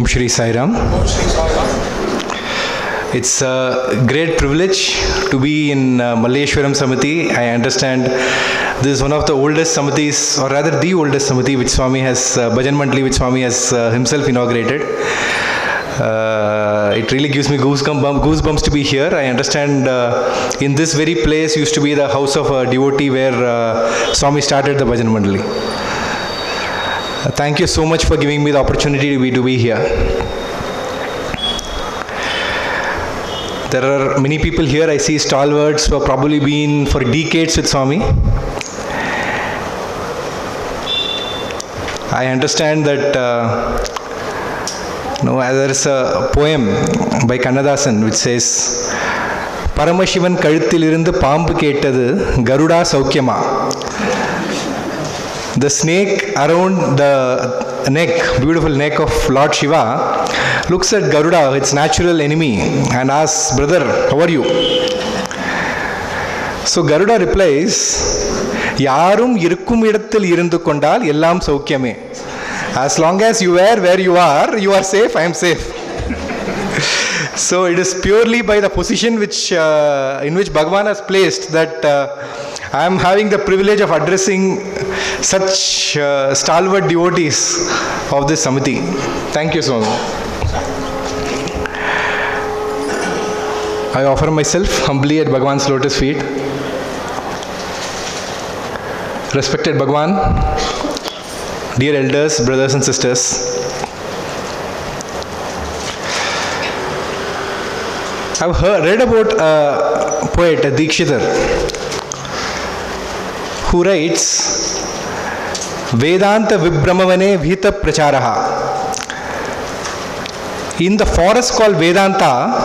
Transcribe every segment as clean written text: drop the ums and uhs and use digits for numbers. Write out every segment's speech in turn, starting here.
Shri Sai Ram. It's a great privilege to be in Malleshwaram Samiti. I understand this is one of the oldest Samitis, or rather the oldest Samiti which Swami has, Bhajan Mandali which Swami has himself inaugurated. It really gives me goosebumps to be here. I understand in this very place used to be the house of a devotee where Swami started the Bhajan Mandali. Thank you so much for giving me the opportunity to be here. There are many people here, I see stalwarts who have probably been for decades with Swami. I understand that there is a poem by Kannadasan which says, Paramashivan Kaluthilirundu Paambu Kettadu Garuda Saukyama. The snake around the neck, beautiful neck of Lord Shiva, looks at Garuda, its natural enemy, and asks, brother, how are you? So Garuda replies, Yarum irukkum idathil irundu kondal ellam saukyame. As long as you are where you are safe, I am safe. So it is purely by the position in which Bhagavan has placed that I am having the privilege of addressing such stalwart devotees of this Samiti. Thank you so much. I offer myself humbly at Bhagavan's lotus feet. Respected Bhagavan, dear elders, brothers and sisters, I've read about a poet, a Dikshitar, who writes, Vedanta Vibramavane Vhita Pracharaha. In the forest called Vedanta,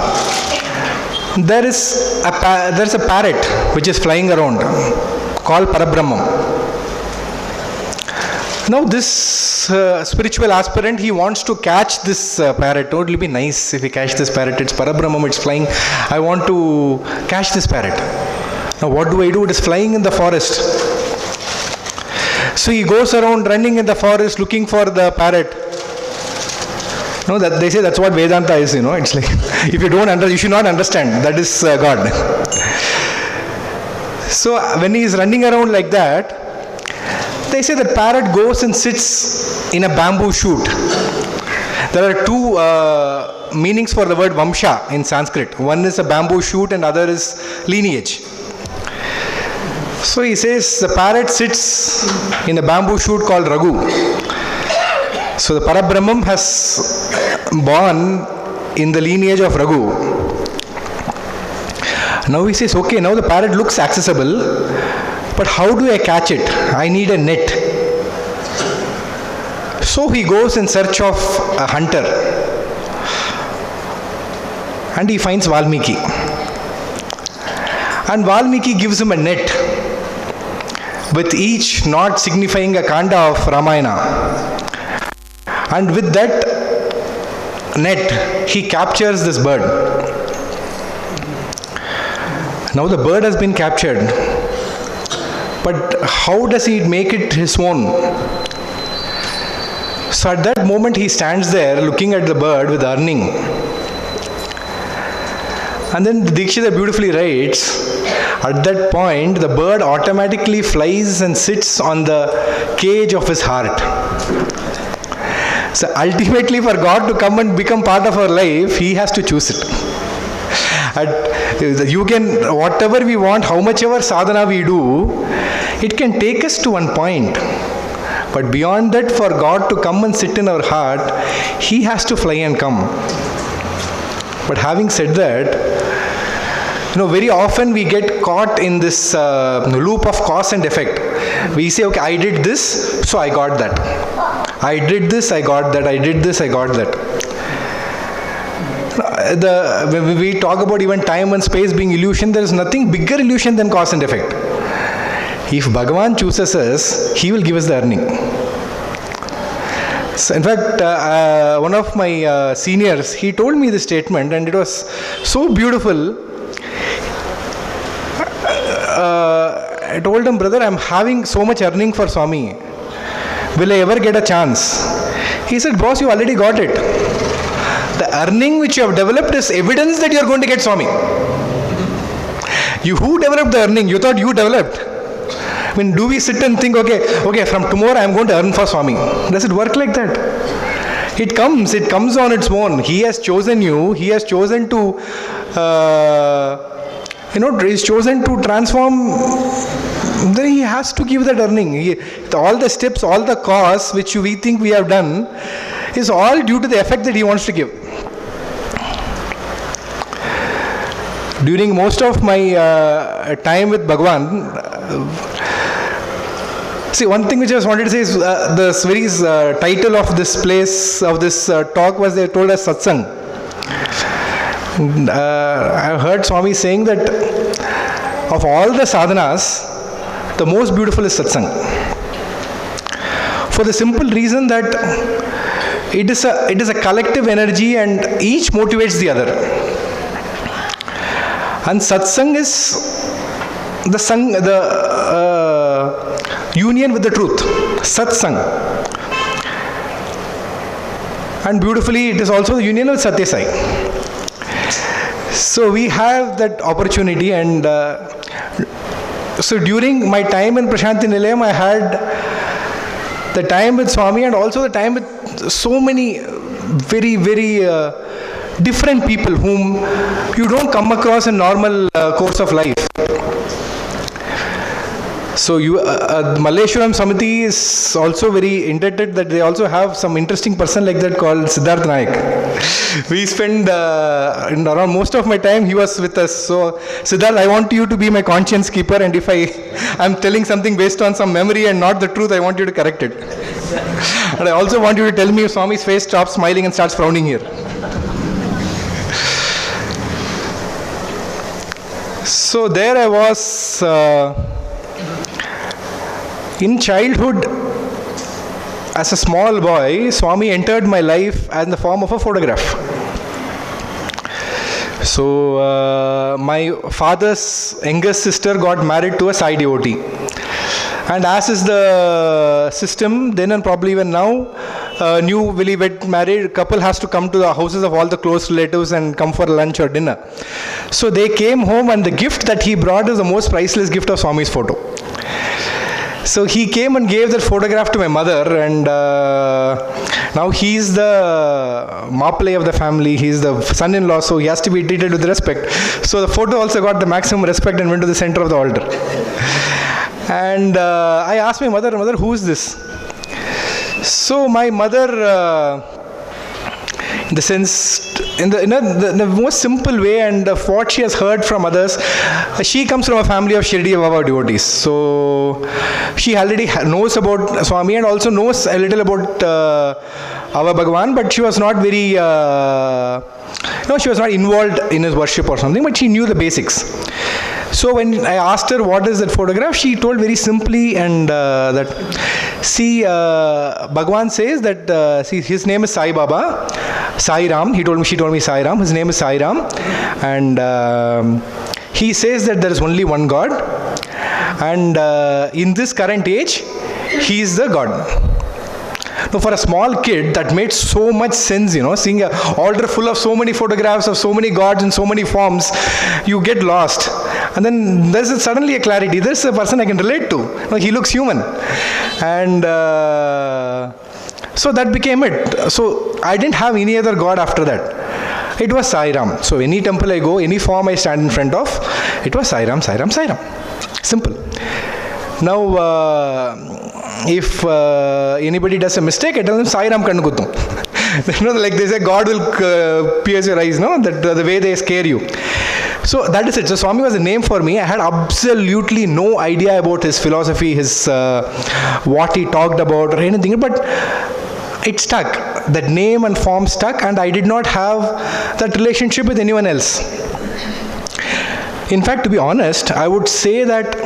there's a parrot which is flying around called Parabrahmam. Now this spiritual aspirant, he wants to catch this parrot. Oh, it will be nice if we catch this parrot. It's Parabrahmam, it's flying. I want to catch this parrot. Now what do? It is flying in the forest. So he goes around running in the forest looking for the parrot. No, that they say that's what Vedanta is, It's like, if you don't understand, you should not understand. That is God. So when he is running around like that, they say that parrot goes and sits in a bamboo shoot. There are two meanings for the word Vamsha in Sanskrit. One is a bamboo shoot and other is lineage. So he says the parrot sits in a bamboo shoot called Raghu. So the Parabrahmam has born in the lineage of Raghu. Now he says, okay, now the parrot looks accessible, but how do I catch it? I need a net. So he goes in search of a hunter and he finds Valmiki. And Valmiki gives him a net with each knot signifying a kanda of Ramayana. And with that net, he captures this bird. Now the bird has been captured, but how does he make it his own? So at that moment he stands there looking at the bird with yearning. And then the Dikshita beautifully writes, at that point the bird automatically flies and sits on the cage of his heart. So ultimately for God to come and become part of our life, He has to choose it. You can, whatever we want, how much ever sadhana we do, it can take us to one point. But beyond that, for God to come and sit in our heart, He has to fly and come. But having said that, very often we get caught in this loop of cause and effect. We say, okay, I did this, so I got that. I did this, I got that. I did this, I got that. When we talk about even time and space being illusion, there is nothing bigger illusion than cause and effect. If Bhagavan chooses us, He will give us the earning. So in fact, one of my seniors, he told me this statement and it was so beautiful. I told him, brother, I'm having so much earning for Swami. Will I ever get a chance? He said, boss, you already got it. The earning which you have developed is evidence that you are going to get Swami. You who developed the earning? You thought you developed. I mean, do we sit and think, okay, from tomorrow I am going to earn for Swami? Does it work like that? It comes on its own. He has chosen you. He has chosen to, he's chosen to transform. Then he has to give that earning. All the steps, all the costs which we think we have done is all due to the effect that he wants to give. During most of my time with Bhagavan, see, one thing which I just wanted to say is the very title of this place, of this talk was they told us satsang. I heard Swami saying that of all the sadhanas, the most beautiful is satsang. For the simple reason that it is a collective energy and each motivates the other. And satsang is the union with the truth. Satsang. And beautifully, it is also the union with Satya Sai. So we have that opportunity, and so during my time in Prashanti Nilayam, I had the time with Swami and also the time with so many very, very different people whom you don't come across in normal course of life. So Malleshwaram Samiti is also very indebted that they also have some interesting person like that called Siddharth Nayak. We spend around most of my time he was with us. So Siddharth, I want you to be my conscience keeper, and if I'm telling something based on some memory and not the truth, I want you to correct it. And I also want you to tell me if Swami's face stops smiling and starts frowning here. So there I was. In childhood, as a small boy, Swami entered my life in the form of a photograph. So, my father's youngest sister got married to a SAI devotee. And as is the system, then and probably even now, newly married couple has to come to the houses of all the close relatives and come for lunch or dinner. So they came home, and the gift that he brought is the most priceless gift of Swami's photo. So he came and gave that photograph to my mother, and now he's the Maple of the family, he's the son-in-law, so he has to be treated with respect. So the photo also got the maximum respect and went to the center of the altar. And I asked my mother, who is this? So my mother, in the sense, in the most simple way and of what she has heard from others, she comes from a family of Shirdi Baba devotees. So she already knows about Swami and also knows a little about our Bhagavan, but she was not very, she was not involved in his worship or something, but she knew the basics. So when I asked her what is that photograph, she told very simply and that, see, Bhagavan says that, see, his name is Sai Baba, Sai Ram. She told me Sai Ram. His name is Sai Ram, and he says that there is only one God, and in this current age, he is the God. Now, for a small kid, that made so much sense, seeing an altar full of so many photographs of so many gods in so many forms, you get lost. And then there's suddenly a clarity. This is a person I can relate to. He looks human. And so that became it. So I didn't have any other god after that. It was Sai Ram. So any temple I go, any form I stand in front of, it was Sai Ram, Sai Ram, Sai Ram. Simple. Now, if anybody does a mistake, I tell them Sai Ram Kannu Kuttum. Like they say, God will pierce your eyes, that the way they scare you. So that is it. So Swami was a name for me. I had absolutely no idea about his philosophy, his what he talked about or anything, but it stuck. That name and form stuck, and I did not have that relationship with anyone else. In fact, to be honest, I would say that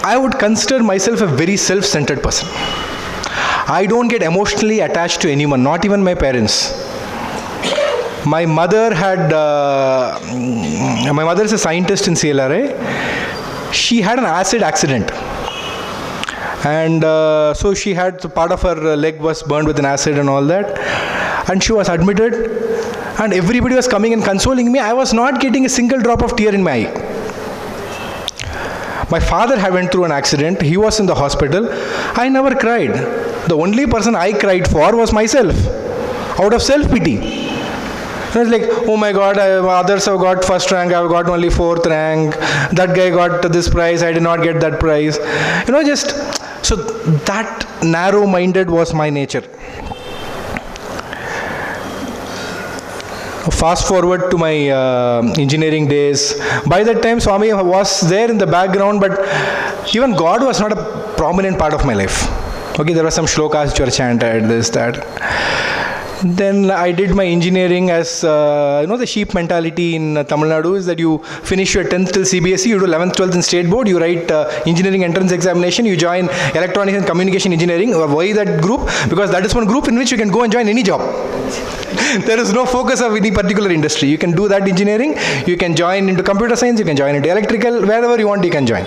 I would consider myself a very self-centered person. I don't get emotionally attached to anyone, not even my parents. My mother is a scientist in CLRA. She had an acid accident. And so she had, part of her leg was burned with an acid and all that. and she was admitted, and everybody was coming and consoling me. I was not getting a single drop of tear in my eye. My father had went through an accident. He was in the hospital. I never cried. The only person I cried for was myself, out of self-pity. I was like, oh my God, others have got first rank, I have got only fourth rank. That guy got this prize, I did not get that prize. So that narrow-minded was my nature. Fast forward to my engineering days. By that time, Swami was there in the background, but even God was not a prominent part of my life. Okay, there were some shlokas which were chanted, this, that. Then I did my engineering as, the sheep mentality in Tamil Nadu is that you finish your 10th till CBSE, you do 11th, 12th in state board, you write engineering entrance examination, you join electronics and communication engineering. Why that group? Because that is one group in which you can go and join any job. There is no focus of any particular industry. You can do that engineering, you can join into computer science, you can join into electrical, wherever you want you can join.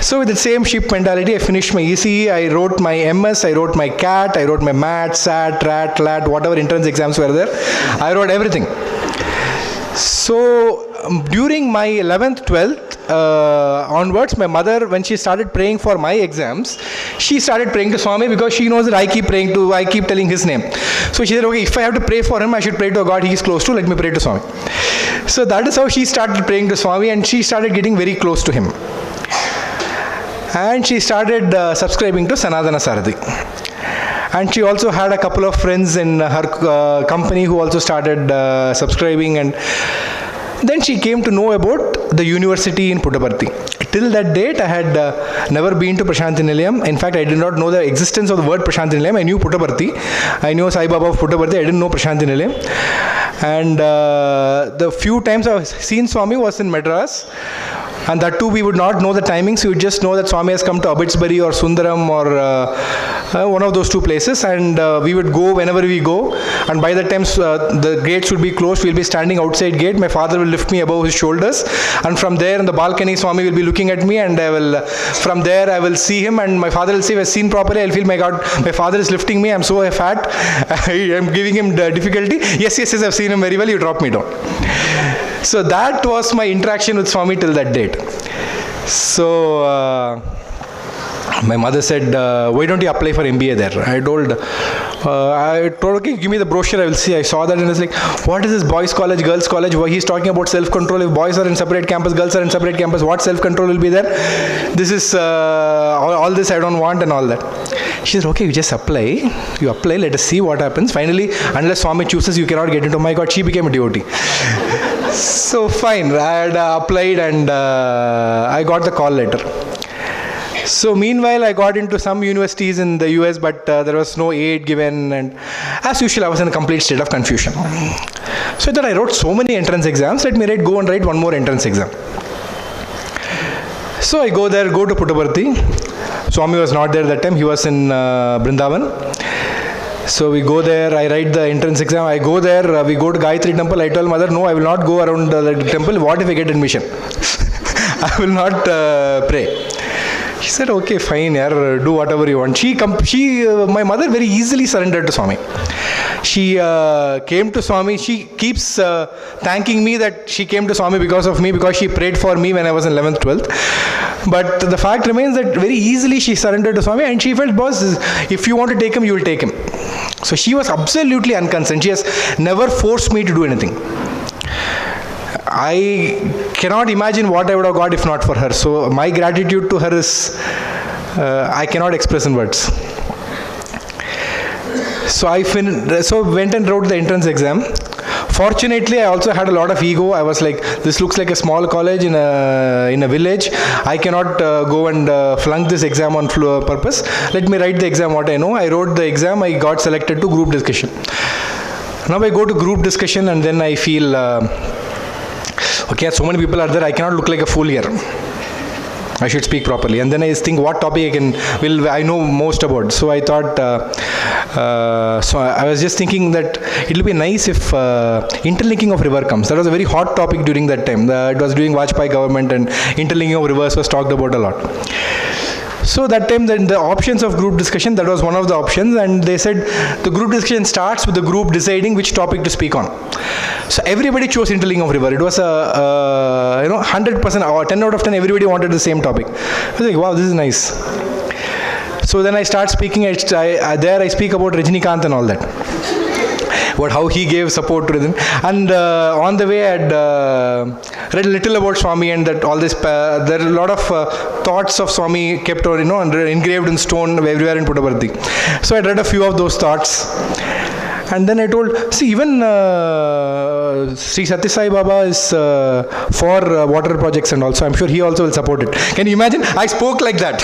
So with the same sheep mentality, I finished my ECE, I wrote my MS, I wrote my CAT, I wrote my MAT, SAT, RAT, LAT, whatever entrance exams were there. I wrote everything. So during my 11th, 12th onwards, my mother, when she started praying for my exams, she started praying to Swami because she knows that I keep telling his name. So she said, okay, if I have to pray for him, I should pray to a God he is close to, let me pray to Swami. So that is how she started praying to Swami, and she started getting very close to him. And she started subscribing to Sanatana Sarathi. And she also had a couple of friends in her company who also started subscribing, and then she came to know about the university in Puttaparthi. Till that date, I had never been to Prashanthi Nilayam. In fact, I did not know the existence of the word Prashanthi Nilayam. I knew Puttaparthi. I knew Sai Baba of Puttaparthi. I didn't know Prashanthi Nilayam. And the few times I've seen Swami was in Madras. And that too, we would not know the timings. We would just know that Swami has come to Abbotsbury or Sundaram or one of those two places. And we would go whenever we go. And by that time, the gates would be closed. We'll be standing outside gate. My father will lift me above his shoulders. And from there, in the balcony, Swami will be looking at me. And from there, I will see him. And my father will say, if I've seen properly, I'll feel, my God, my father is lifting me. I'm so fat. I'm giving him the difficulty. Yes, I've seen him very well. You drop me down. So that was my interaction with Swami till that date. So my mother said, why don't you apply for MBA there? I told, okay, give me the brochure, I will see. I saw that and I was like, what is this boys college, girls college? Why he's talking about self-control? If boys are in separate campus, girls are in separate campus, what self-control will be there? This is, all this I don't want and all that. She said, okay, you just apply. You apply, let us see what happens. Finally, unless Swami chooses, you cannot get into. My God, she became a devotee. So fine, I had applied and I got the call letter. So meanwhile, I got into some universities in the US, but there was no aid given, and as usual, I was in a complete state of confusion. So that I wrote so many entrance exams, let me go and write one more entrance exam. So I go to Puttaparthi. Swami was not there that time, he was in Brindavan. So we go there, I write the entrance exam, I go there, we go to Gayatri temple. I told mother, no, I will not go around the temple. What if I get admission? I will not pray. She said, okay, fine, do whatever you want. My mother very easily surrendered to Swami. She came to Swami. She keeps thanking me that she came to Swami because of me, because she prayed for me when I was in 11th, 12th. But the fact remains that very easily she surrendered to Swami, and she felt, boss, if you want to take him, you will take him. So she was absolutely unconcerned. She has never forced me to do anything. I cannot imagine what I would have got if not for her. So my gratitude to her is, I cannot express in words. So I went and wrote the entrance exam. Fortunately, I also had a lot of ego. I was like, this looks like a small college in a village. I cannot go and flunk this exam on purpose. Let me write the exam what I know. I wrote the exam. I got selected to group discussion. Now I go to group discussion and then I feel, okay, so many people are there. I cannot look like a fool here. I should speak properly. And then I think what topic I know most about. So I thought, so I was just thinking that it will be nice if interlinking of river comes. That was a very hot topic during that time. It was during Vajpayee government, and interlinking of rivers was talked about a lot. So that time, then the options of group discussion, that was one of the options, and they said the group discussion starts with the group deciding which topic to speak on. So everybody chose Interlingam River. It was a 100% or 10 out of 10. Everybody wanted the same topic. I was like, wow, this is nice. So then I start speaking. I speak about Rajinikanth and all that. How he gave support to them. And on the way I had read a little about Swami, and that all this, there are a lot of thoughts of Swami kept on, engraved in stone everywhere in Puttaparthi. So I read a few of those thoughts. And then I told, see, even Sri Sathya Sai Baba is for water projects, and also I'm sure he also will support it. Can you imagine? I spoke like that.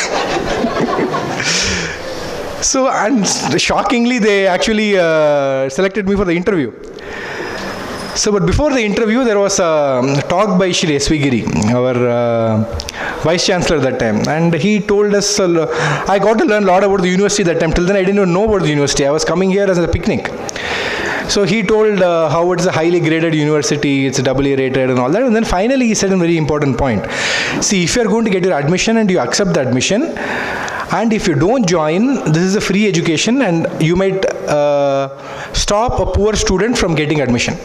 So, and shockingly, they actually selected me for the interview. So, but before the interview, there was a talk by Shri S.V. Giri, our Vice Chancellor that time. And he told us, I got to learn a lot about the university that time. Till then, I didn't even know about the university. I was coming here as a picnic. So he told how it's a highly graded university, it's AA rated and all that. And then finally, he said a very important point. See, if you're going to get your admission and you accept the admission, and if you don't join, this is a free education, and you might stop a poor student from getting admission.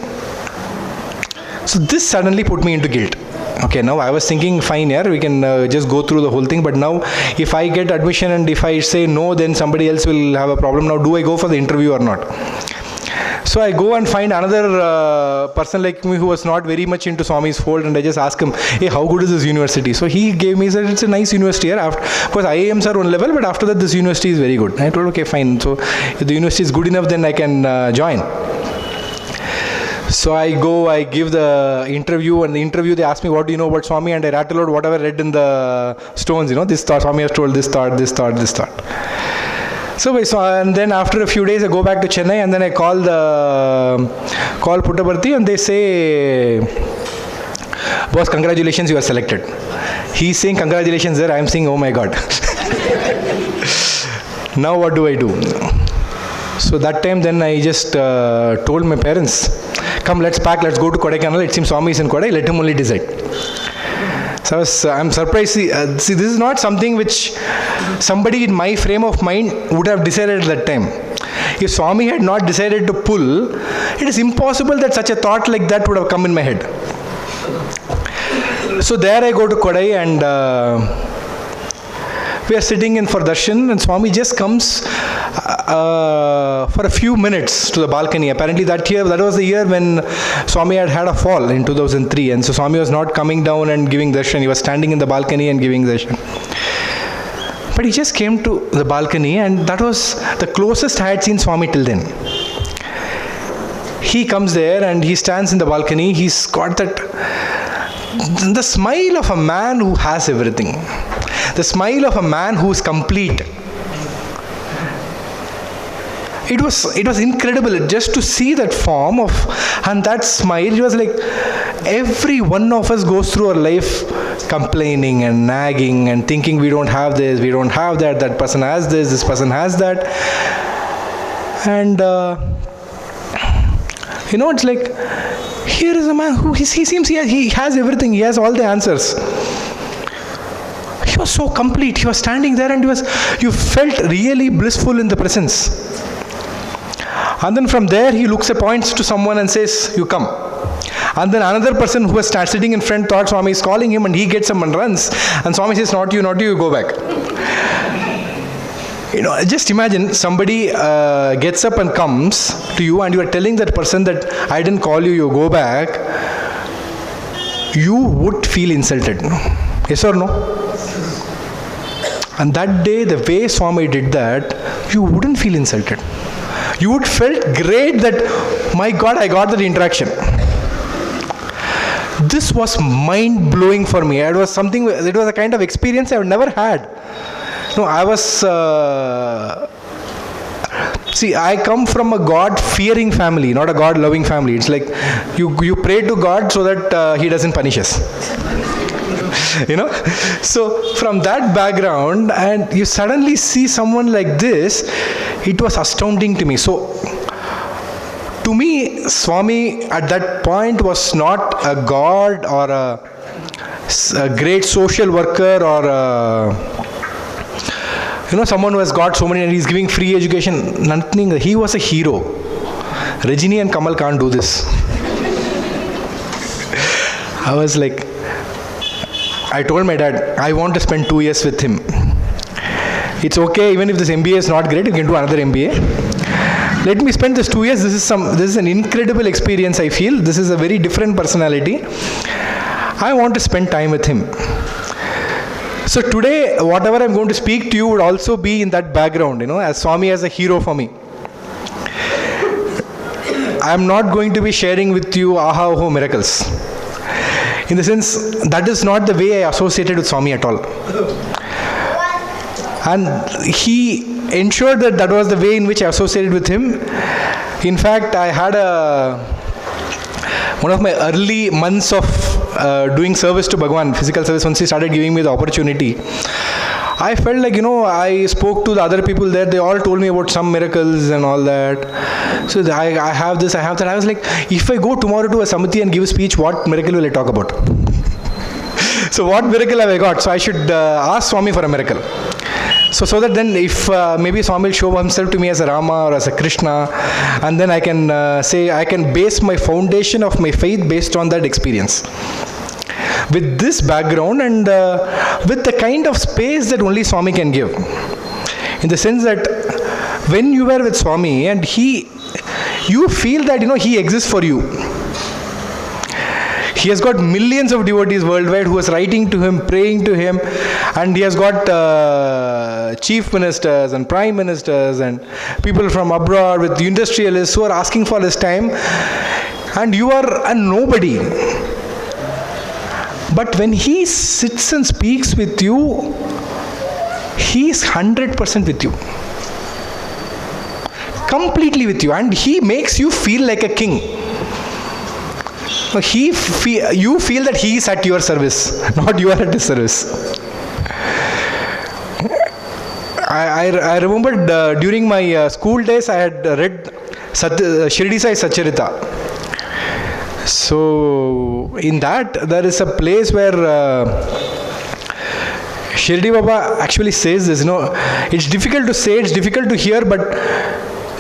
So this suddenly put me into guilt. Okay, now I was thinking, fine, yeah, we can just go through the whole thing. But now, if I get admission and if I say no, then somebody else will have a problem. Now, do I go for the interview or not? So I go and find another person like me who was not very much into Swami's fold, and I just ask him, hey, how good is this university? So he gave me, said, it's a nice university here. Of course, IIMs are one level, but after that, this university is very good. And I told, okay, fine. So if the university is good enough, then I can join. So I go, I give the interview, and the interview, they ask me, what do you know about Swami? And I rattle out whatever I read in the stones, this thought, Swami has told this thought, this thought, this thought. So and then after a few days, I go back to Chennai, and then I call Puttaparthi, and they say, boss, congratulations, you are selected. He's saying congratulations there, I am saying, oh my God. Now what do I do? So that time, then I just told my parents, come, let's pack, let's go to Kodaikanal. It seems Swami is in Kodai, let him only decide. So I'm surprised. See, this is not something which somebody in my frame of mind would have decided at that time. If Swami had not decided to pull, it is impossible that such a thought like that would have come in my head. So there I go to Kodai, and we are sitting in for darshan, and Swami just comes for a few minutes to the balcony. Apparently that was the year when Swami had a fall in 2003, and so Swami was not coming down and giving darshan. He was standing in the balcony and giving darshan. But he just came to the balcony, and that was the closest I had seen Swami till then. He comes there and he stands in the balcony. He's got the smile of a man who has everything. The smile of a man who is complete. It was incredible just to see that form and that smile. It was like every one of us goes through our life complaining and nagging and thinking we don't have this, we don't have that, that person has this person has that. And it's like, here is a man who he seems he has everything, he has all the answers. He was so complete. He was standing there, and you felt really blissful in the presence. And then from there, he points to someone and says, you come. And then another person who was sitting in front thought Swami is calling him, and he gets up and runs. And Swami says, not you, you go back. Just imagine somebody gets up and comes to you, and you are telling that person that I didn't call you, you go back. You would feel insulted. Yes or no? And that day, the way Swami did that, you wouldn't feel insulted. You would felt great that, my God, I got that interaction. This was mind-blowing for me. It was a kind of experience I've never had. No, I was, I come from a God-fearing family, not a God-loving family. It's like, you pray to God so that He doesn't punish us. So from that background, and you suddenly see someone like this, it was astounding to me. So to me, Swami at that point was not a god or a great social worker or someone who has got so many and he's giving free education, nothing. He was a hero. Rajini and Kamal can't do this. I was like, I told my dad, I want to spend 2 years with him. It's okay, even if this MBA is not great, you can do another MBA. Let me spend this 2 years. This is an incredible experience, I feel. This is a very different personality. I want to spend time with him. So today, whatever I'm going to speak to you would also be in that background, as Swami as a hero for me. I'm not going to be sharing with you aha oho miracles. In the sense, that is not the way I associated with Swami at all. And he ensured that that was the way in which I associated with him. In fact, I had one of my early months of doing service to Bhagwan, physical service, once he started giving me the opportunity. I felt like, I spoke to the other people there, they all told me about some miracles and all that. So I have this, I have that. I was like, if I go tomorrow to a Samiti and give a speech, what miracle will I talk about? So what miracle have I got? So I should ask Swami for a miracle. So that then if maybe Swami will show himself to me as a Rama or as a Krishna, and then I can say, I can base my foundation of my faith based on that experience. With this background and with the kind of space that only Swami can give. In the sense that when you were with Swami and you feel that, he exists for you. He has got millions of devotees worldwide who is writing to him, praying to him, and he has got chief ministers and prime ministers and people from abroad with industrialists who are asking for his time, and you are a nobody. But when he sits and speaks with you, he is 100% with you. Completely with you, and he makes you feel like a king. You feel that he is at your service, not you are at his service. I remembered during my school days, I had read Shirdi Sai Satcharita. So in that, there is a place where Shirdi Baba actually says this. It's difficult to say, it's difficult to hear, but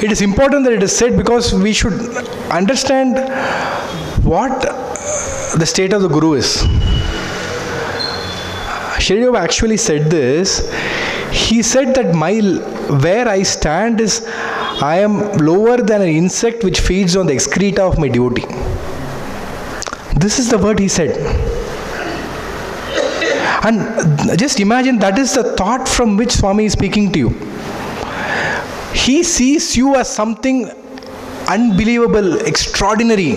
it is important that it is said because we should understand what the state of the Guru is. Shirdi Baba actually said this. He said that where I stand is, I am lower than an insect which feeds on the excreta of my devotee. This is the word he said. And just imagine, that is the thought from which Swami is speaking to you. He sees you as something unbelievable, extraordinary.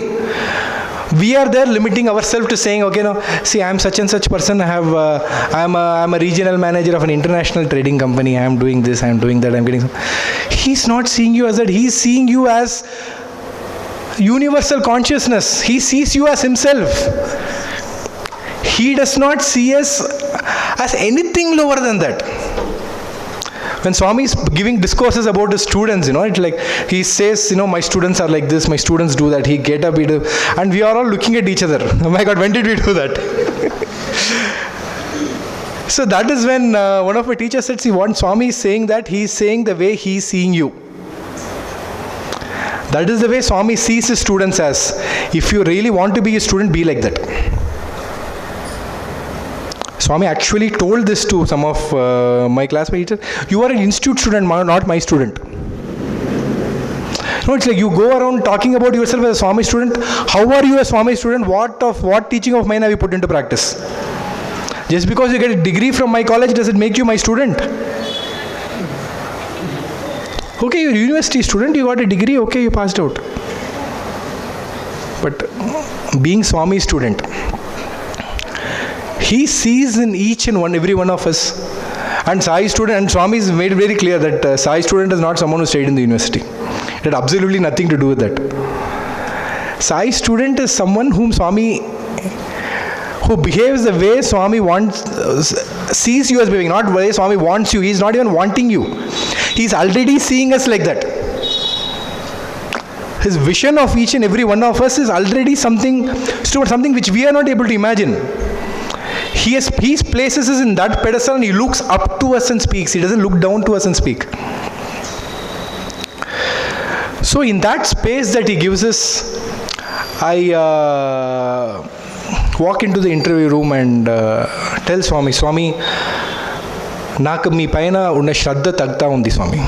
We are there limiting ourselves to saying, okay, see, I am such and such person. I am a regional manager of an international trading company. I am doing this, I am doing that, I am getting some. He's not seeing you as that. He is seeing you as universal consciousness. He sees you as himself. He does not see us as anything lower than that. When Swami is giving discourses about his students, it's like he says, my students are like this, my students do that. He get up, and we are all looking at each other. Oh my God, when did we do that? So that is when one of my teachers said, see, what Swami is saying, that he is saying the way he is seeing you. That is the way Swami sees his students as. If you really want to be a student, be like that. Swami actually told this to some of my classmates. You are an institute student, not my student. It's like you go around talking about yourself as a Swami student. How are you a Swami student? What teaching of mine have you put into practice? Just because you get a degree from my college, does it make you my student? Okay, you're a university student, you got a degree, okay, you passed out. But being Swami student, he sees in each and every one of us. And SAI student, and Swami has made it very clear that SAI student is not someone who stayed in the university. It had absolutely nothing to do with that. SAI student is someone who behaves the way Swami sees you as behaving, not the way Swami wants you. He is not even wanting you. He is already seeing us like that. His vision of each and every one of us is already something which we are not able to imagine. he places us in that pedestal and he looks up to us and speaks. He doesn't look down to us and speak. So in that space that he gives us, I walk into the interview room and tell Swami, నాకు మీ పైన ఉన్న శ్రద్ధ తగ్గుతా ఉంది స్వామి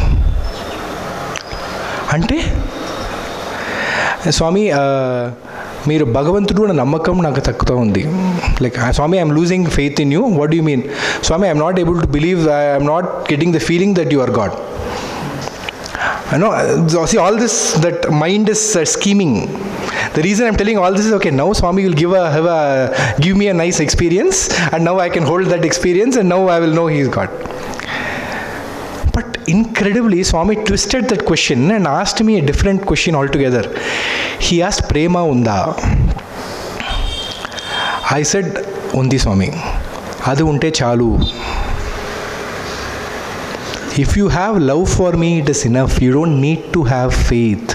అంటే, స్వామి మీరు భగవంతుడు అన్న నమ్మకం నాకు తగ్గుతూ ఉంది. Like Swami, I'm losing faith in you. What you mean? Swami, I'm not able to believe, I'm not getting the feeling that you are God. I know, see, all this, that mind is scheming. The reason I'm telling all this is, okay, now Swami will give me a nice experience, and now I can hold that experience, and now I will know he is God. But incredibly, Swami twisted that question and asked me a different question altogether. He asked, Prema unda? I said, Undi Swami. Adu unte chalu. If you have love for me, it is enough. You don't need to have faith.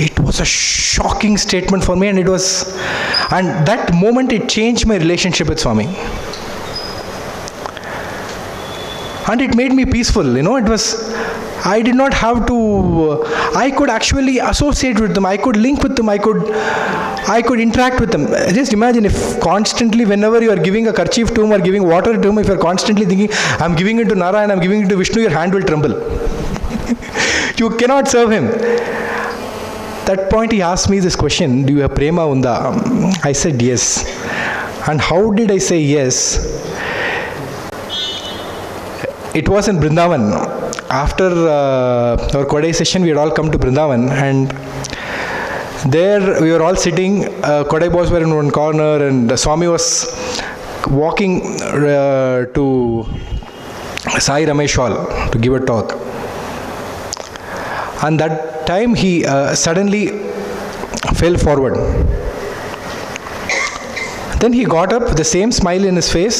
It was a shocking statement for me, and that moment it changed my relationship with Swami. And it made me peaceful, I did not have to, I could actually associate with them, I could link with them, I could interact with them. Just imagine if constantly, whenever you are giving a kerchief to him or giving water to him, if you are constantly thinking, I'm giving it to Narayan, I'm giving it to Vishnu, your hand will tremble. You cannot serve him. That point he asked me this question, do you have prema unda? I said yes. And how did I say yes? It was in Vrindavan. After our Kodai session, we had all come to Vrindavan, and there we were all sitting. Kodai boys were in one corner, and Swami was walking to Sai Ramesh Hall to give a talk. And that time he suddenly fell forward. Then he got up with the same smile in his face.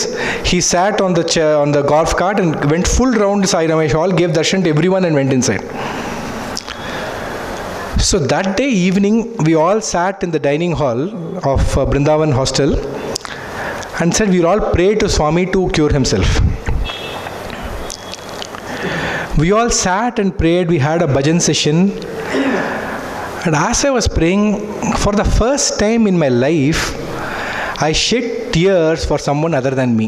He sat on the chair, on the golf cart, and went full round Sai Ramesh Hall, gave darshan to everyone, and went inside. So that day evening, we all sat in the dining hall of Vrindavan hostel and said we'll all pray to Swami to cure himself. We all sat and prayed. We had a bhajan session. And as I was praying, for the first time in my life, I shed tears for someone other than me.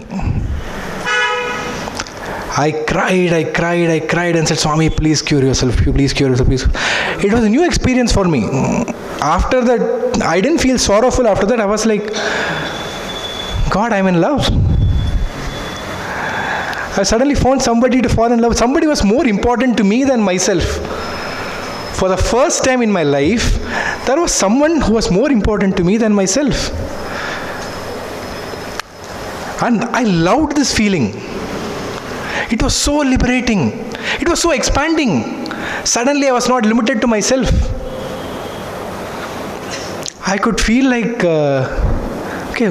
I cried and said, Swami, please cure yourself, please cure yourself, please. It was a new experience for me. After that, I didn't feel sorrowful. After that, I was like, God, I'm in love. I suddenly found somebody to fall in love. Somebody was more important to me than myself. For the first time in my life, there was someone who was more important to me than myself. And I loved this feeling. It was so liberating. It was so expanding. Suddenly I was not limited to myself. I could feel like, okay,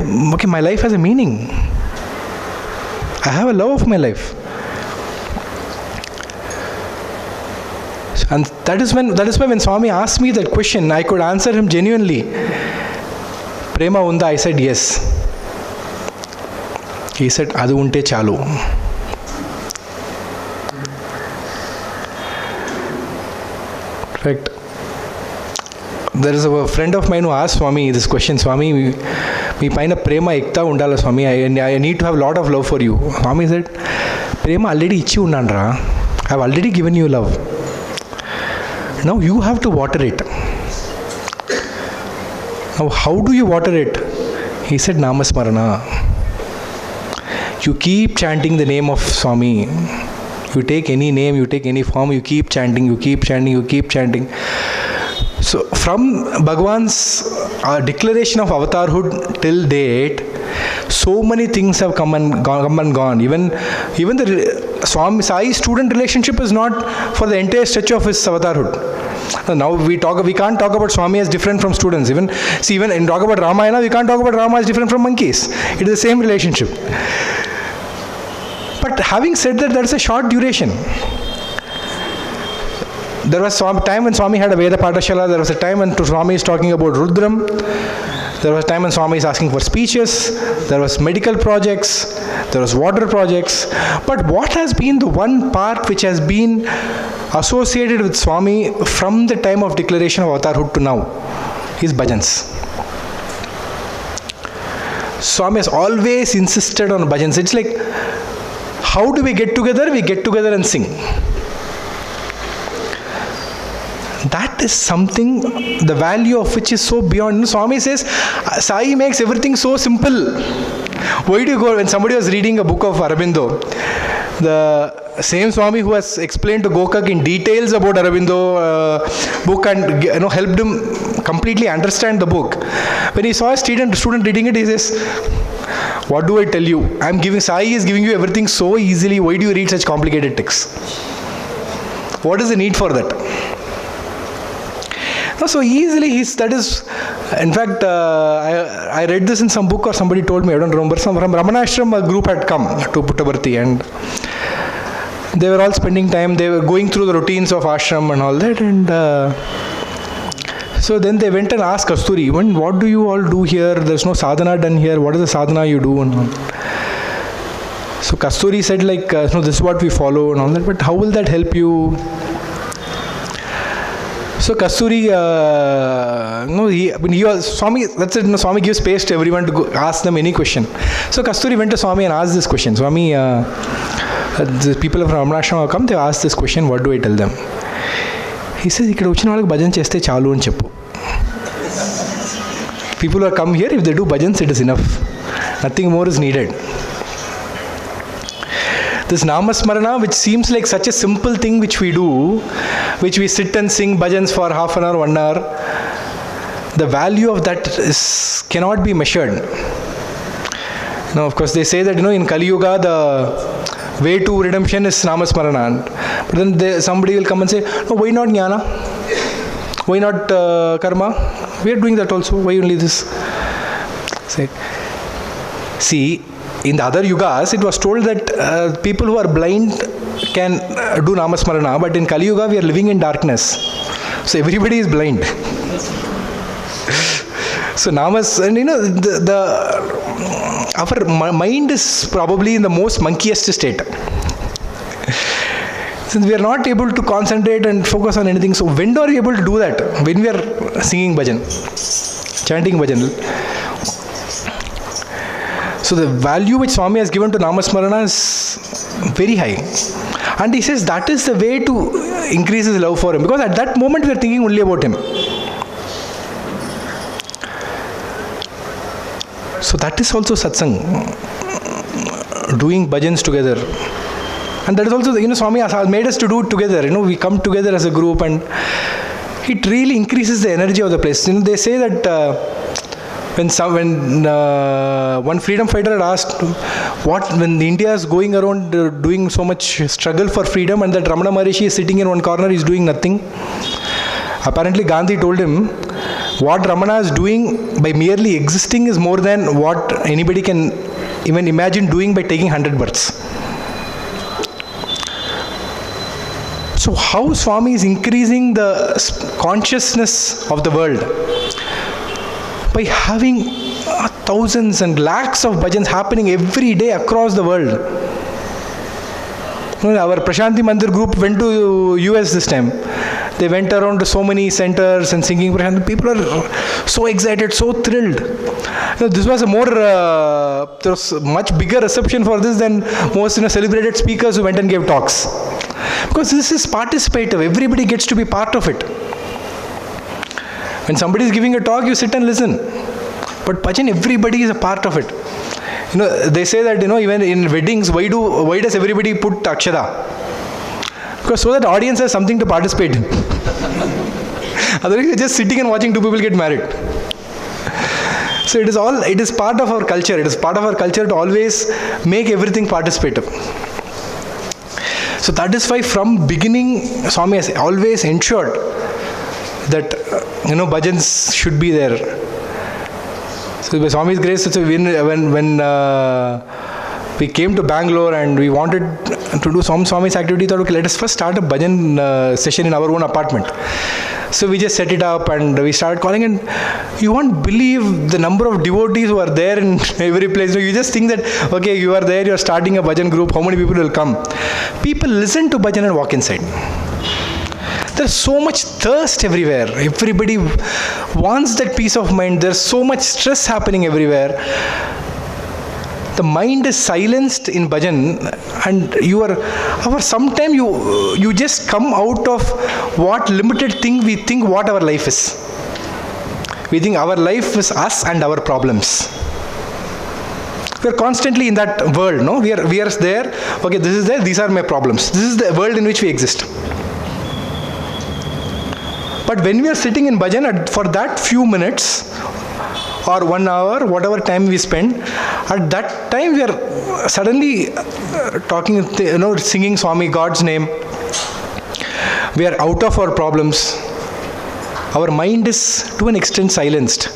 my life has a meaning. I have a love of my life. And that is why when Swami asked me that question, I could answer him genuinely. Prema unda? I said yes. He said, Adu unte chalu. Correct. There is a friend of mine who asked Swami this question, Swami, మీ పైన ప్రేమ ఎక్కుతా ఉండాలి Swami, I need to have lot of love for you. Swami said, ప్రేమ already ఇచ్చి ఉన్నాను రా, I have already given you love. Now you have to water it. Now how do you water it? He said, నామస్మరణ. You keep chanting the name of Swami. You take any name, you take any form, you keep chanting, you keep chanting, you keep chanting. So from Bhagavan's declaration of avatarhood till date, so many things have come and gone. Even the Swami Sai student relationship is not for the entire stretch of his avatarhood. Now we can't talk about Swami as different from students. Even in talk about Ramayana, we can't talk about Rama as different from monkeys. It is the same relationship. But having said that, there is a short duration. There was some time when Swami had a Veda Patashala. There was a time when Swami is talking about Rudram. There was a time when Swami is asking for speeches, there was medical projects, there was water projects. But what has been the one part which has been associated with Swami from the time of declaration of avatarhood to now? Is bhajans. Swami has always insisted on bhajans. It's like, how do we get together? We get together and sing. That is something, the value of which is so beyond. Swami says, Sai makes everything so simple. Why do you go? When somebody was reading a book of Aurobindo, the same Swami who has explained to Gokak in details about Aurobindo book and helped him completely understand the book. When he saw a student reading it, he says, what do I tell you? Sai is giving you everything so easily. Why do you read such complicated texts? What is the need for that? No, so easily, that is, in fact, I read this in some book or somebody told me, I don't remember, from Ramanashram, a group had come to Puttaparthi and they were all spending time, they were going through the routines of ashram and all that, and so then they went and asked Kasturi, what do you all do here? There's no sadhana done here. What is the sadhana you do? And all. So Kasturi said no, this is what we follow and all that, but how will that help you? So Kasturi, Swami, that's it. Swami gives space to everyone to go ask them any question. So Kasturi went to Swami and asked this question. Swami, the people from Ramanashram have come, they asked this question, what do I tell them? He says, ikkada vachina vallaki bhajan cheste chalu ani cheppu. People who come here, if they do bhajans, it is enough. Nothing more is needed. This Namasmarana, which seems like such a simple thing which we do, which we sit and sing bhajans for half an hour, 1 hour, the value of that cannot be measured. Now, of course, they say that, in Kali Yuga, the way to redemption is Namasmarana. But then somebody will come and say, no, why not Jnana? Why not Karma? We are doing that also. Why only this? See, in the other yugas, it was told that people who are blind can do Namasmarana, but in Kali Yuga, we are living in darkness. So everybody is blind. So Namas, and our mind is probably in the most monkiest state. Since we are not able to concentrate and focus on anything, so when are we able to do that? When we are singing bhajan, chanting bhajan. So the value which Swami has given to Namasmarana is very high. And he says that is the way to increase his love for him. Because at that moment we are thinking only about him. So that is also satsang. Doing bhajans together. And that is also, Swami has made us to do it together. We come together as a group and it really increases the energy of the place. They say that when one freedom fighter had asked when India is going around doing so much struggle for freedom and that Ramana Maharishi is sitting in one corner, he is doing nothing. Apparently Gandhi told him, what Ramana is doing by merely existing is more than what anybody can even imagine doing by taking 100 births. So how Swami is increasing the consciousness of the world? By having thousands and lakhs of bhajans happening every day across the world. Our Prashanti Mandir group went to US this time. They went around to so many centers and singing Prashanti. People are so excited, so thrilled. This was there was much bigger reception for this than most celebrated speakers who went and gave talks. Because this is participative. Everybody gets to be part of it. When somebody is giving a talk, you sit and listen. But bhajan, everybody is a part of it. They say that, even in weddings, why does everybody put akshada? Because so that the audience has something to participate in. Otherwise, you're just sitting and watching two people get married. So it is part of our culture. It is part of our culture to always make everything participative. So that is why from beginning, Swami has always ensured that bhajans should be there. So by Swami's grace, when we came to Bangalore and we wanted to do Swami's activity, thought, okay, let us first start a bhajan session in our own apartment. So we just set it up and we started calling, and you won't believe the number of devotees who are there in every place. You just think that, okay, you are there, you are starting a bhajan group, how many people will come? People listen to bhajan and walk inside. There's so much thirst everywhere. Everybody wants that peace of mind. There's so much stress happening everywhere. The mind is silenced in bhajan, and sometimes you just come out of what limited thing we think what our life is. We think our life is us and our problems. We are constantly in that world, no? We are there. Okay, this is there. These are my problems. This is the world in which we exist. But when we are sitting in bhajan, for that few minutes or 1 hour, whatever time we spend, at that time we are suddenly talking, singing Swami, God's name. We are out of our problems. Our mind is to an extent silenced.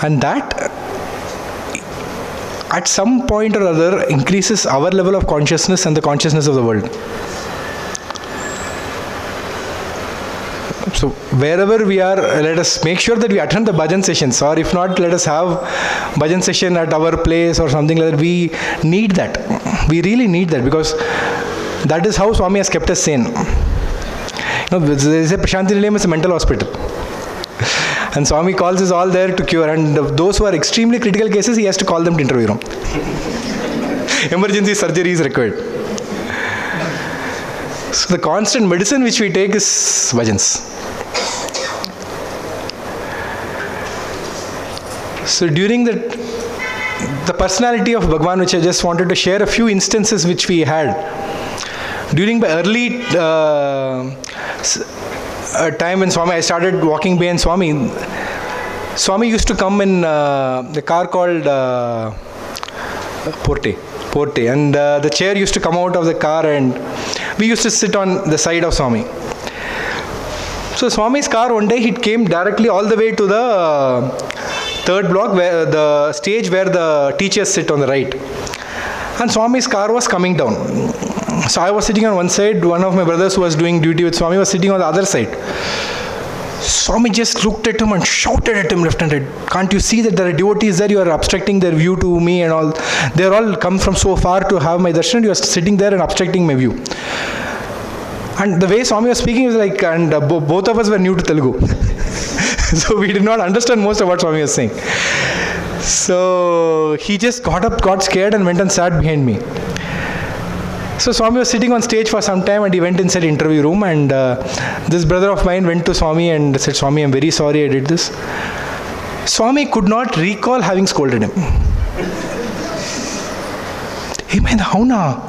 And that, at some point or other, increases our level of consciousness and the consciousness of the world. So wherever we are, let us make sure that we attend the bhajan sessions, or if not, let us have bhajan session at our place or something like that. We need that. We really need that, because that is how Swami has kept us sane. They say Prashanti Nilayam is a mental hospital. And Swami calls us all there to cure, and those who are extremely critical cases, he has to call them to interview room. Emergency surgery is required. So the constant medicine which we take is bhajans. So during the personality of Bhagavan, which I just wanted to share a few instances which we had. During the early time when I started walking behind Swami, Swami used to come in the car called Porte, and the chair used to come out of the car, and we used to sit on the side of Swami. So Swami's car, one day, he came directly all the way to the third block, where the stage where the teachers sit on the right. And Swami's car was coming down. So I was sitting on one side, one of my brothers who was doing duty with Swami was sitting on the other side. Swami just looked at him and shouted at him left and right. Can't you see that there are devotees there? You are obstructing their view to me and all. They are all come from so far to have my darshan. You are sitting there and obstructing my view. And the way Swami was speaking was like, and both of us were new to Telugu. So we did not understand most of what Swami was saying. So he just got up, got scared, and went and sat behind me. So Swami was sitting on stage for some time, and he went inside the interview room, and this brother of mine went to Swami and said, Swami, I'm very sorry I did this. Swami could not recall having scolded him. Hey man, how na?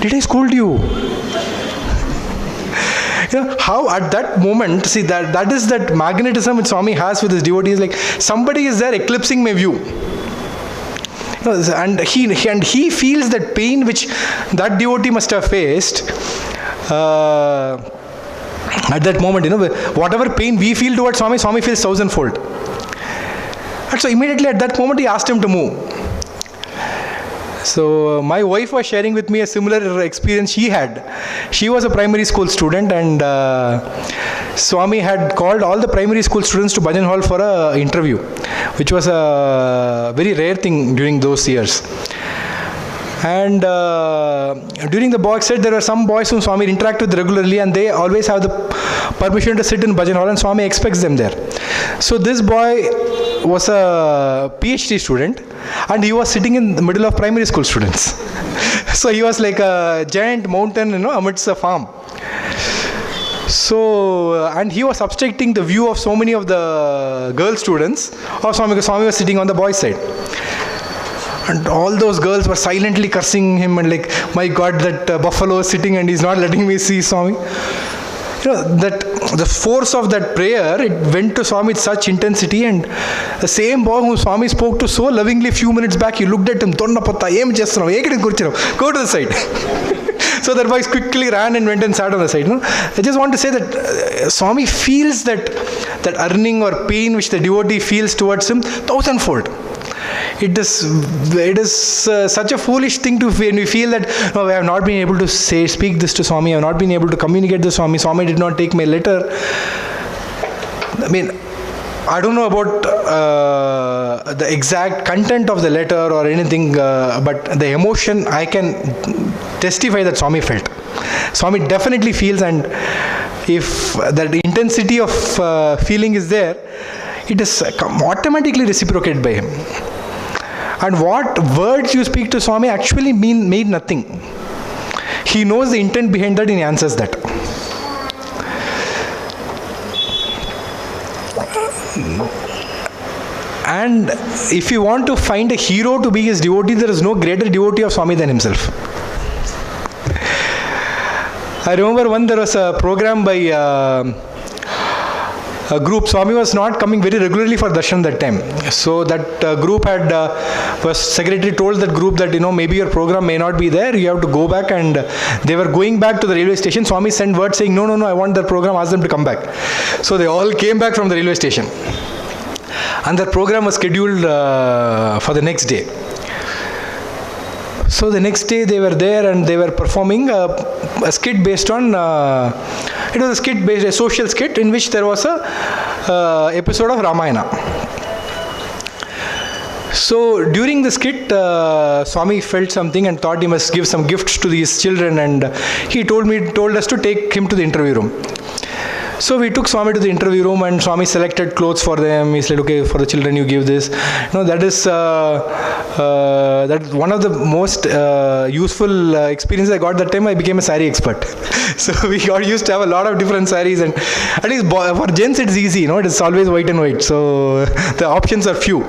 Did I scold you? How at that moment, see that is that magnetism which Swami has with his devotees, like somebody is there eclipsing my view. And he feels that pain which that devotee must have faced at that moment. Whatever pain we feel towards Swami, Swami feels thousandfold. And so immediately at that moment he asked him to move. So my wife was sharing with me a similar experience she had. She was a primary school student, and Swami had called all the primary school students to Bhajan Hall for an interview, which was a very rare thing during those years. And during the box set, there are some boys whom Swami interacts with regularly, and they always have the permission to sit in Bhajan Hall, and Swami expects them there. So this boy was a PhD student, and he was sitting in the middle of primary school students. So he was like a giant mountain, amidst a farm. So, and he was obstructing the view of so many of the girl students of Swami, because Swami was sitting on the boys' side. And all those girls were silently cursing him and like, my God, that buffalo is sitting and he's not letting me see Swami. That the force of that prayer, it went to Swami with such intensity, and the same boy whom Swami spoke to so lovingly a few minutes back, he looked at him, go to the side. So that boy quickly ran and went and sat on the side. I just want to say that Swami feels that earning or pain which the devotee feels towards him thousandfold. It is such a foolish thing to when we feel that, no, I have not been able to speak this to Swami, I have not been able to communicate this to Swami, Swami did not take my letter. I mean, I don't know about the exact content of the letter or anything, but the emotion I can testify that Swami felt. Swami definitely feels, and if that intensity of feeling is there, it is automatically reciprocated by him. And what words you speak to Swami actually made nothing. He knows the intent behind that and he answers that. And if you want to find a hero to be his devotee, there is no greater devotee of Swami than himself. I remember when there was a program by a group. Swami was not coming very regularly for darshan that time. So that group was secretary told that group that, maybe your program may not be there. You have to go back, and they were going back to the railway station. Swami sent word saying, no, I want that program. Ask them to come back. So they all came back from the railway station. And that program was scheduled for the next day. So the next day they were there and they were performing a skit based on, it was a skit based, a social skit in which there was a episode of Ramayana. So during the skit, Swami felt something and thought he must give some gifts to these children, and he told us to take him to the interview room. So we took Swami to the interview room, and Swami selected clothes for them. He said, okay, for the children you give this. That is one of the most useful experiences I got that time. I became a sari expert. So we got used to have a lot of different saris, and at least for gents it's easy, it is always white and white. So the options are few.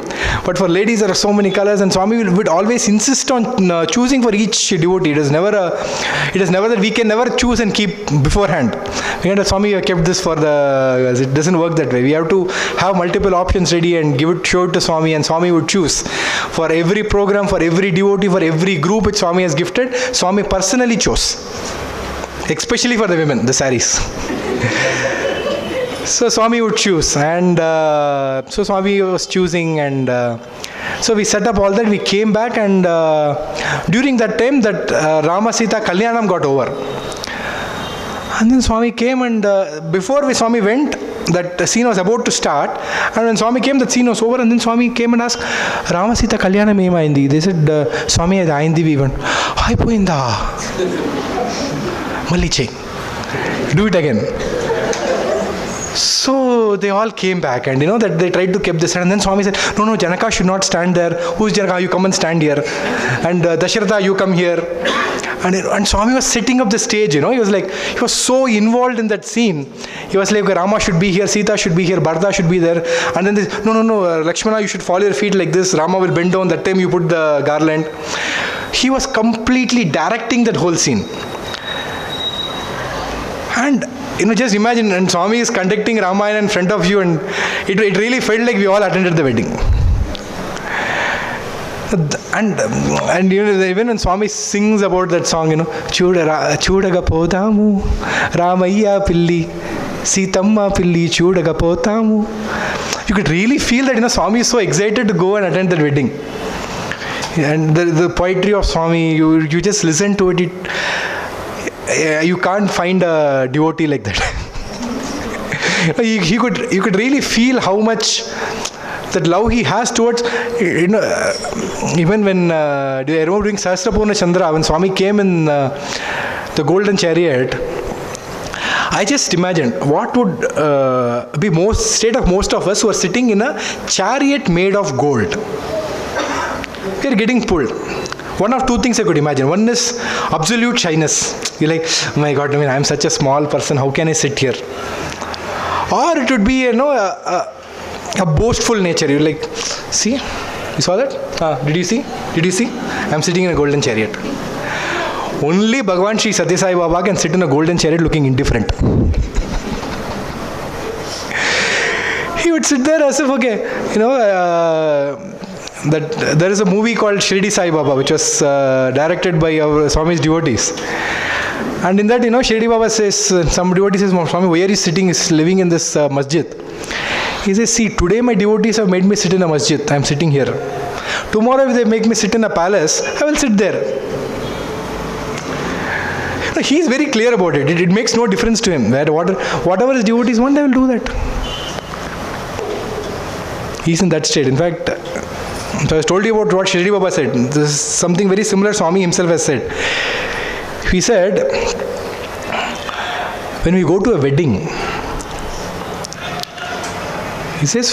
But for ladies there are so many colors, and Swami would always insist on choosing for each devotee. It is never that we can never choose and keep beforehand. Swami kept this for it doesn't work that way. We have to have multiple options ready and show it to Swami, and Swami would choose. For every program, for every devotee, for every group which Swami has gifted, Swami personally chose. Especially for the women, the saris. So Swami would choose, and so Swami was choosing, and so we set up all that. We came back, and during that time that Rama Sita Kalyanam got over. And then Swami came, and before Swami went, that scene was about to start, and when Swami came, that scene was over, and then Swami came and asked, Rama Sita Kalyanam em ayindi? They said, Swami, adi ayindi we went. Aypoyinda. Malli chey. Do it again. So they all came back, and that they tried to keep this, and then Swami said, no, Janaka should not stand there. Who's Janaka? You come and stand here. And Dasharatha, you come here. And Swami was setting up the stage, he was so involved in that scene. He was like, Rama should be here, Sita should be here, Bharata should be there. And then no, Lakshmana, you should follow your feet like this. Rama will bend down, that time you put the garland. He was completely directing that whole scene. And just imagine, and Swami is conducting Ramayana in front of you, and it really felt like we all attended the wedding. And even when Swami sings about that song, Chudaga podamu, Ramayya pilli, Sitamma pilli, Chudaga podamu. You could really feel that Swami is so excited to go and attend that wedding. And the poetry of Swami, you just listen to it, you can't find a devotee like that. You could really feel how much that love he has towards, even when I remember doing Sahasrapurna Chandra, when Swami came in the golden chariot, I just imagined what would be state of most of us who are sitting in a chariot made of gold. We are getting pulled. One of two things I could imagine. One is absolute shyness. You're like, oh my God, I'm such a small person. How can I sit here? Or it would be, a boastful nature. You're like, see, you saw that? Did you see? I'm sitting in a golden chariot. Only Bhagavan Sri Sathya Sai Baba can sit in a golden chariot looking indifferent. He would sit there as if, that there is a movie called Shirdi Sai Baba, which was directed by our Swami's devotees. And in that, Shirdi Baba says, some devotee says, Swami, where is sitting? Is living in this masjid. He says, see, today my devotees have made me sit in a masjid. I am sitting here. Tomorrow if they make me sit in a palace, I will sit there. He is very clear about it. It makes no difference to him. That whatever his devotees want, I will do that. He is in that state. In fact, so I told you about what Shri Baba said. This is something very similar Swami himself has said. He said, when we go to a wedding, he says,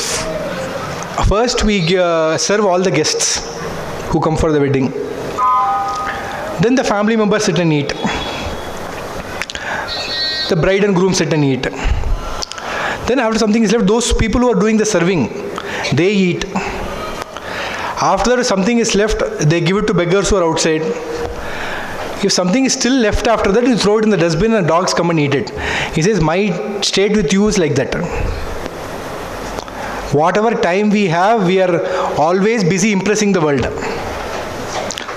first we serve all the guests who come for the wedding. Then the family members sit and eat. The bride and groom sit and eat. Then after something is left, those people who are doing the serving, they eat. After something is left, they give it to beggars who are outside. If something is still left after that, you throw it in the dustbin and dogs come and eat it. He says, my state with you is like that. Whatever time we have, we are always busy impressing the world.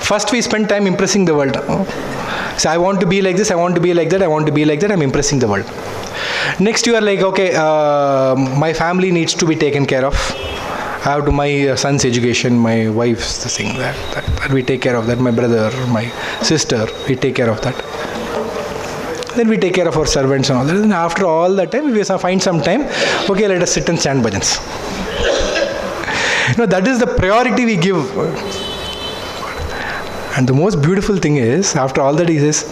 First we spend time impressing the world. So I want to be like this, I want to be like that, I want to be like that, I'm impressing the world. Next you are like, okay, my family needs to be taken care of. I have to my son's education, my wife's thing, that we take care of that, my brother, my sister, we take care of that. Then we take care of our servants and all that. And after all that time, we find some time, okay, let us sit and chant bhajans. That is the priority we give. And the most beautiful thing is, after all that he says,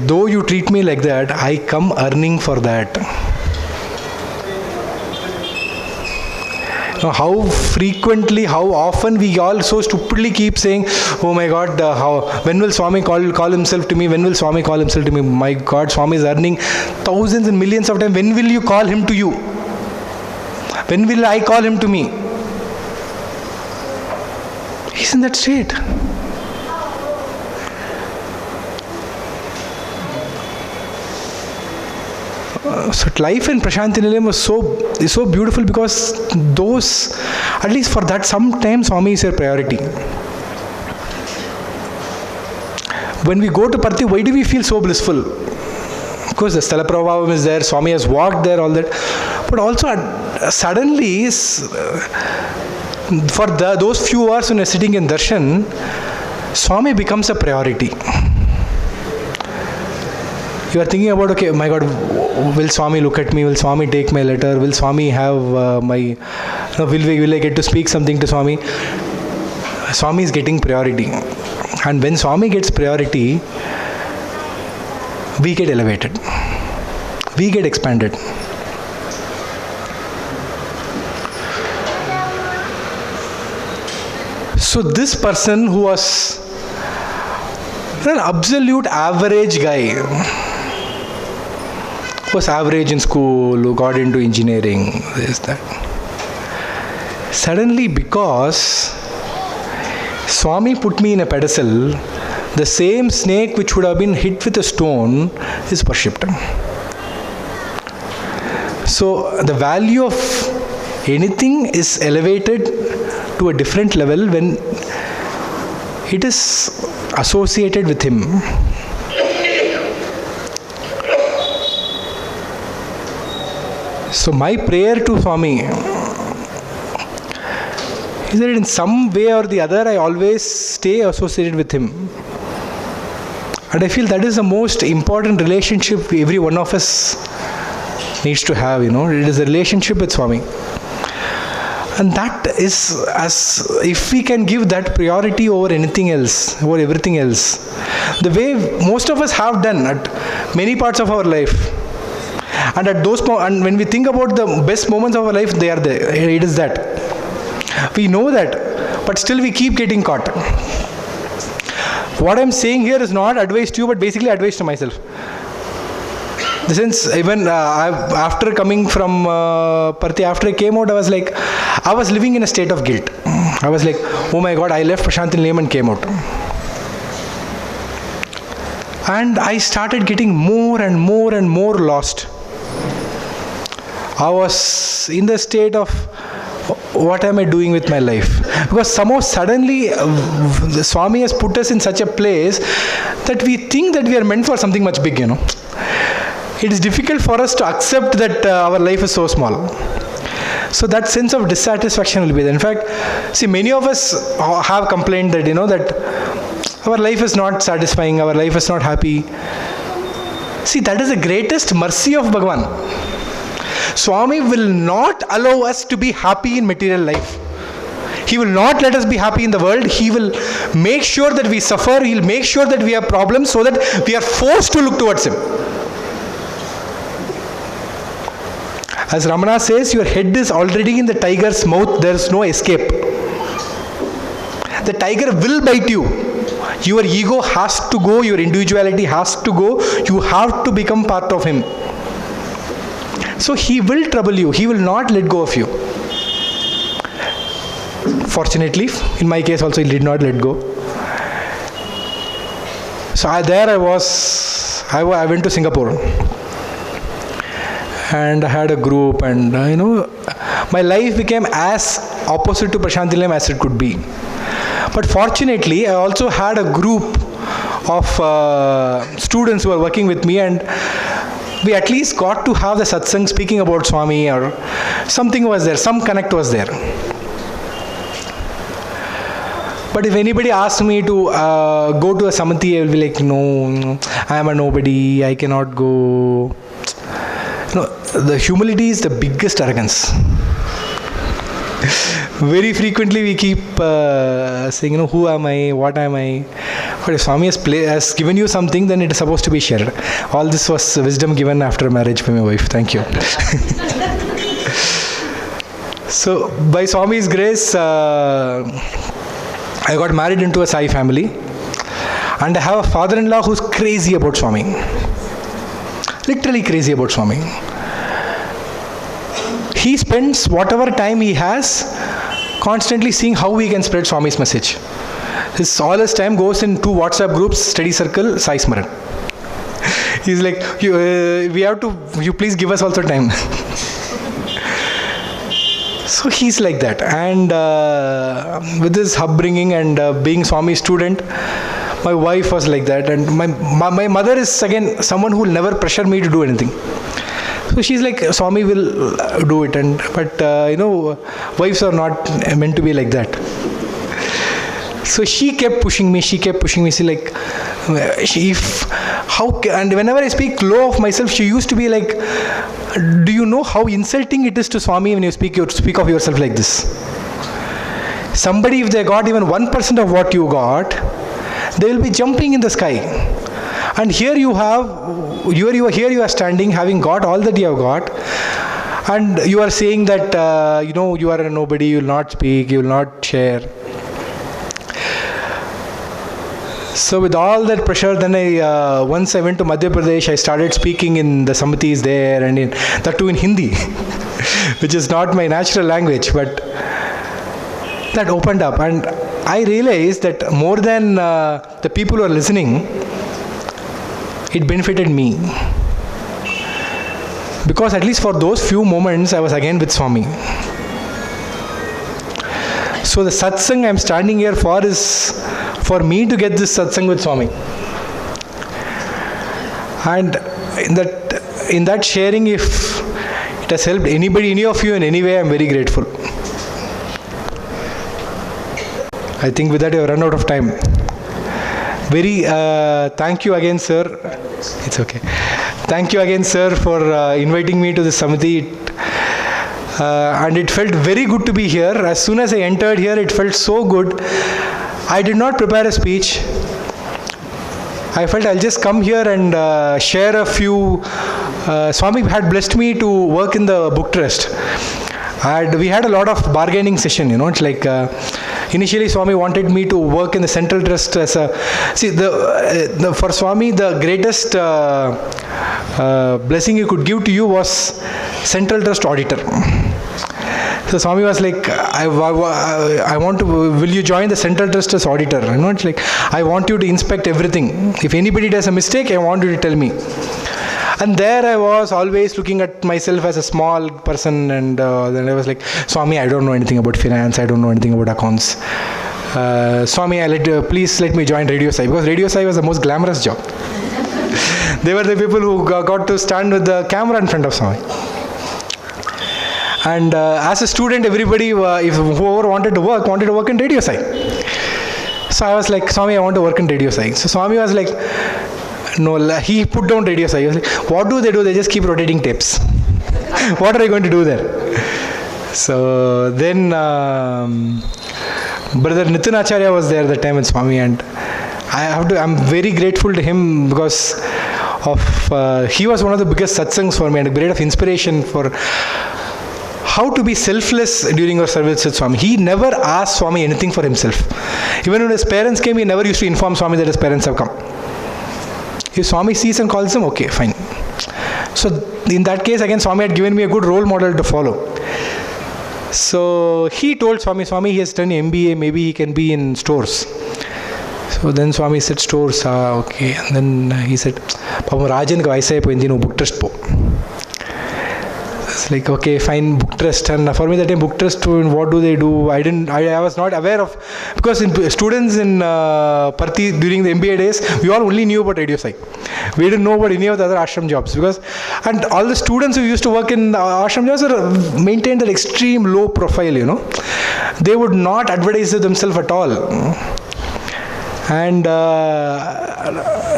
though you treat me like that, I come earning for that. How frequently, how often we all so stupidly keep saying, oh my God, when will Swami call himself to me? When will Swami call himself to me? My God, Swami is earning thousands and millions of times. When will you call him to you? When will I call him to me? He's in that state. So life in Prashanti Nilayam is so beautiful because those, at least for that, sometimes Swami is your priority. When we go to Parthi, why do we feel so blissful? Because the Sthala Prabhavam is there, Swami has walked there, all that. But also suddenly, for those few hours when you're sitting in darshan, Swami becomes a priority. You are thinking about, okay, my God, will Swami look at me? Will Swami take my letter? Will Swami have will I get to speak something to Swami? Swami is getting priority. And when Swami gets priority, we get elevated. We get expanded. So this person who was an absolute average guy, was average in school, who got into engineering, this, that. Suddenly, because Swami put me in a pedestal, the same snake which would have been hit with a stone is worshipped. So the value of anything is elevated to a different level when it is associated with him. So my prayer to Swami is that in some way or the other I always stay associated with him. And I feel that is the most important relationship every one of us needs to have, It is a relationship with Swami. And that is, as if we can give that priority over anything else, over everything else, the way most of us have done at many parts of our life. And at those and when we think about the best moments of our life, they are there. It is that. We know that, but still we keep getting caught. What I'm saying here is not advice to you, but basically advice to myself. Since even after coming from Parthi, after I came out, I was living in a state of guilt. I was like, oh my God, I left Prashanti Nilayam and came out. And I started getting more and more and more lost. I was in the state of, what am I doing with my life? Because somehow suddenly the Swami has put us in such a place that we think that we are meant for something much big, It is difficult for us to accept that our life is so small. So that sense of dissatisfaction will be there. In fact, see, many of us have complained that, that our life is not satisfying, our life is not happy. See, that is the greatest mercy of Bhagavan. Swami will not allow us to be happy in material life. He will not let us be happy in the world. He will make sure that we suffer. He will make sure that we have problems so that we are forced to look towards Him. As Ramana says, your head is already in the tiger's mouth. There is no escape. The tiger will bite you. Your ego has to go. Your individuality has to go. You have to become part of him. So he will trouble you. He will not let go of you. Fortunately, in my case also, he did not let go. So I went to Singapore. And I had a group, and my life became as opposite to Prashant Nilayam as it could be. But fortunately, I also had a group of students who were working with me, and we at least got to have the satsang speaking about Swami, or something was there, some connect was there. But if anybody asked me to go to a Samati, I will be like, no, I am a nobody, I cannot go. The humility is the biggest arrogance. Very frequently we keep saying, who am I, what am I? But if Swami has given you something, then it is supposed to be shared. All this was wisdom given after marriage by my wife. Thank you. So, by Swami's grace, I got married into a SAI family. And I have a father-in-law who's crazy about Swami. Literally crazy about Swami. He spends whatever time he has constantly seeing how we can spread Swami's message. All his time goes in 2 WhatsApp groups, study circle, Sai Smaran. He's like, you please give us also time. So he's like that. And with his upbringing and being Swami's student, my wife was like that. And my mother is again someone who will never pressure me to do anything. So she's like, Swami will do it. But wives are not meant to be like that. So she kept pushing me. See, like, and whenever I speak low of myself, she used to be like, do you know how insulting it is to Swami when you speak of yourself like this? Somebody, if they got even 1% of what you got, they will be jumping in the sky. And here you are standing, having got all that you have got, and you are saying that, you are a nobody, you will not speak, you will not share. So with all that pressure, then once I went to Madhya Pradesh, I started speaking in the Samatis there, and that too in Hindi, which is not my natural language, but that opened up. And I realized that more than the people who are listening, it benefited me. Because at least for those few moments, I was again with Swami. So the satsang I am standing here for is for me to get this satsang with Swami. And in that sharing, if it has helped any of you in any way, I am very grateful. I think with that I have run out of time. Thank you again, sir. It's okay. Thank you again, sir, for inviting me to this Samati. And it felt very good to be here. As soon as I entered here, it felt so good. I did not prepare a speech. I felt I'll just come here and share a few. Swami had blessed me to work in the book trust. We had a lot of bargaining session, It's like initially Swami wanted me to work in the central trust as for Swami the greatest blessing he could give to you was central trust auditor. So Swami was like, I want to, will you join the central trust as auditor? It's like, I want you to inspect everything. If anybody does a mistake, I want you to tell me. And there I was always looking at myself as a small person, and then I was like, Swami, I don't know anything about finance, I don't know anything about accounts. Swami, please let me join Radio SAI, because Radio SAI was the most glamorous job. They were the people who got to stand with the camera in front of Swami. And as a student, everybody, if whoever wanted to work in Radio SAI. So I was like, Swami, I want to work in Radio SAI. So Swami was like, no, he put down Radio SAI. He was like, what do? They just keep rotating tapes. What are I going to do there? So then Brother Nitin Acharya was there that time with Swami, and I'm very grateful to him because of he was one of the biggest satsangs for me and a great of inspiration for how to be selfless during your service with Swami. He never asked Swami anything for himself. Even when his parents came, he never used to inform Swami that his parents have come. If Swami sees and calls him, okay, fine. So in that case, again, Swami had given me a good role model to follow. So he told Swami, he has done MBA, maybe he can be in stores. So then Swami said, stores, okay. And then he said, Papa Rajan ka vaisa hai poindi no book trust po. It's like, okay, fine, book trust. And for me that time, book trust, what do they do? I was not aware of, because students in Parthi during the MBA days, we all only knew about Radio SAI. We didn't know about any of the other ashram jobs, and all the students who used to work in ashram jobs maintained that extreme low profile, They would not advertise themselves at all. And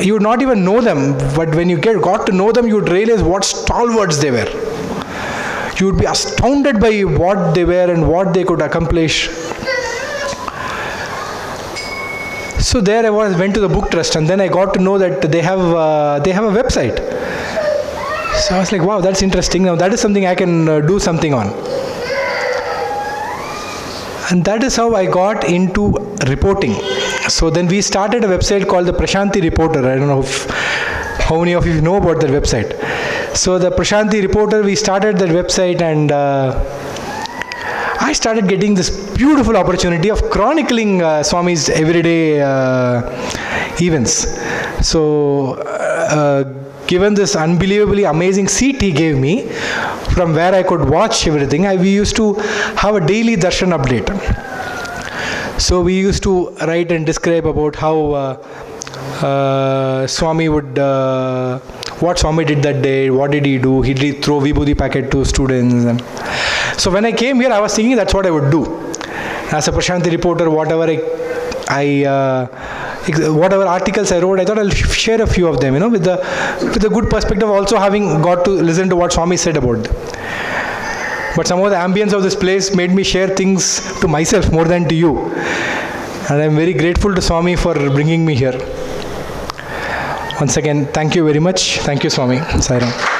you would not even know them, but when you got to know them, you would realize what stalwarts they were. You would be astounded by what they were and what they could accomplish. So there I went to the book trust, and then I got to know that they have a website. So I was like, wow, that's interesting. Now that is something I can do something on. And that is how I got into reporting. So then we started a website called the Prashanti Reporter. I don't know how many of you know about that website. So the Prashanti Reporter, we started that website, and I started getting this beautiful opportunity of chronicling Swami's everyday events. So given this unbelievably amazing seat he gave me, from where I could watch everything, we used to have a daily darshan update. So we used to write and describe about how Swami would, what Swami did that day, what did he do, he did throw Vibhuti packet to students. And so when I came here, I was thinking that's what I would do. As a Prashanti reporter, whatever whatever articles I wrote, I thought I'll share a few of them, with a good perspective, also having got to listen to what Swami said about them. But somehow the ambience of this place made me share things to myself more than to you. And I'm very grateful to Swami for bringing me here. Once again, thank you very much. Thank you, Swami. Sai Ram.